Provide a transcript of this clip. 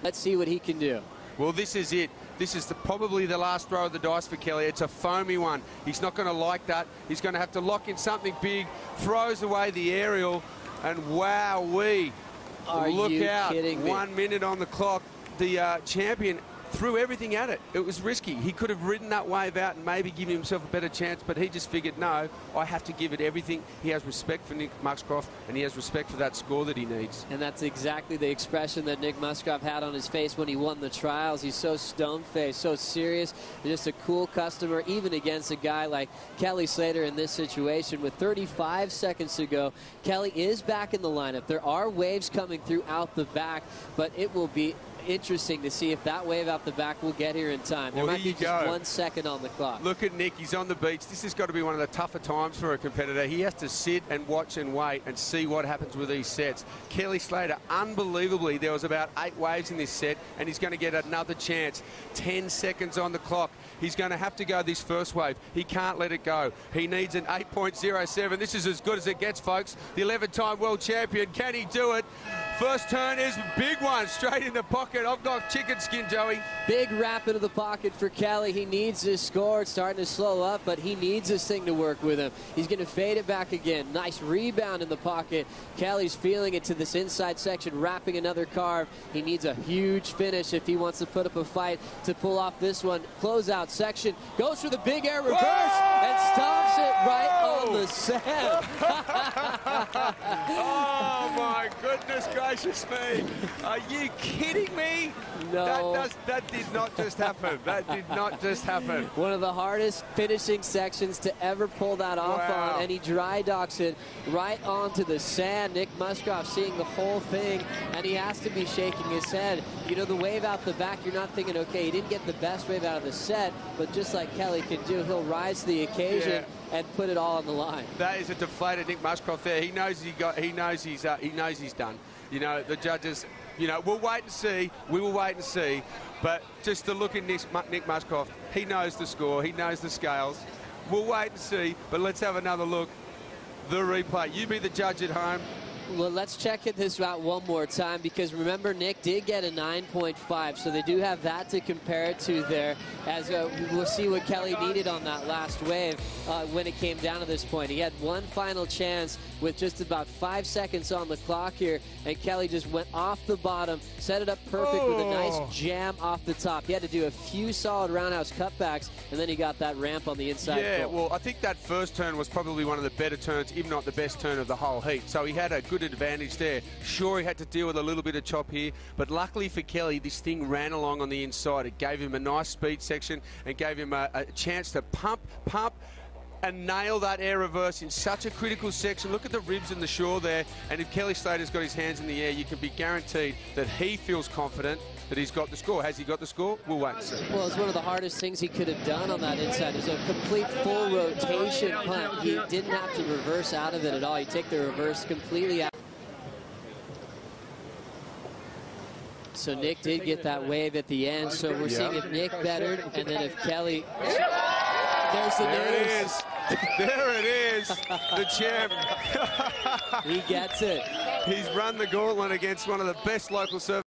Let's see what he can do. Well, this is it. This is probably the last throw of the dice for Kelly. It's a foamy one. He's not going to like that. He's going to have to lock in something big. Throws away the aerial, and wowee. Look out. 1 minute on the clock. The champion threw everything at it. It was risky. He could have ridden that wave out and maybe given himself a better chance, but he just figured, no, I have to give it everything. He has respect for Nick Musgrove, and he has respect for that score that he needs. And that's exactly the expression that Nick Musgrove had on his face when he won the trials. He's so stone-faced, so serious, just a cool customer, even against a guy like Kelly Slater in this situation. With 35 seconds to go, Kelly is back in the lineup. There are waves coming through out the back, but it will be interesting to see if that wave out the back will get here in time. There might be just 1 second on the clock. Look at Nick. He's on the beach. This has got to be one of the tougher times for a competitor. He has to sit and watch and wait and see what happens with these sets. Kelly Slater, unbelievably, there was about 8 waves in this set, and he's going to get another chance. 10 seconds on the clock. He's going to have to go this first wave. He can't let it go. He needs an 8.07. This is as good as it gets, folks. The 11-time world champion. Can he do it? First turn is a big one, straight in the pocket. I've got chicken skin, Joey. Big wrap into the pocket for Kelly. He needs this score. It's starting to slow up, but he needs this thing to work with him. He's going to fade it back again. Nice rebound in the pocket. Kelly's feeling it to this inside section, wrapping another carve. He needs a huge finish if he wants to put up a fight to pull off this one. Closeout section. Goes for the big air reverse and stops it right on the sand. Oh, my goodness gracious me. Are you kidding me? No. That did not just happen. That did not just happen. One of the hardest finishing sections to ever pull that off on, and he dry docks it right onto the sand. Nick Musgrove seeing the whole thing, and he has to be shaking his head. You know, the wave out the back, you're not thinking, okay, he didn't get the best wave out of the set, but just like Kelly can do, he'll rise to the occasion and put it all on the line. That is a deflated Nick Musgrove there. He knows he knows he's done. You know, the judges, you know, we'll wait and see. We will wait and see. But just to look at Nick Musgrove, he knows the score. He knows the scales. We'll wait and see. But let's have another look. The replay. You be the judge at home. Well, let's check this out one more time, because remember, Nick did get a 9.5, so they do have that to compare it to there, as we'll see what Kelly needed on that last wave when it came down to this point. He had one final chance with just about 5 seconds on the clock here, and Kelly just went off the bottom, set it up perfect with a nice jam off the top. He had to do a few solid roundhouse cutbacks, and then he got that ramp on the inside. Yeah, well, I think that first turn was probably one of the better turns, if not the best turn of the whole heat. So he had a good advantage there. Sure, he had to deal with a little bit of chop here, but luckily for Kelly, this thing ran along on the inside. It gave him a nice speed section and gave him a chance to pump, and nail that air reverse in such a critical section. Look at the ribs and the shore there, and if Kelly Slater's got his hands in the air, you can be guaranteed that he feels confident that he's got the score. Has he got the score? We'll wait and see. Well, it's one of the hardest things he could have done on that inside. It's a complete full rotation punt. He didn't have to reverse out of it at all. You take the reverse completely out. So Nick did get that wave at the end, so we're seeing if Nick bettered, and then if Kelly... There's the news. There it is. The champ. He gets it. He's run the gauntlet against one of the best local surfers.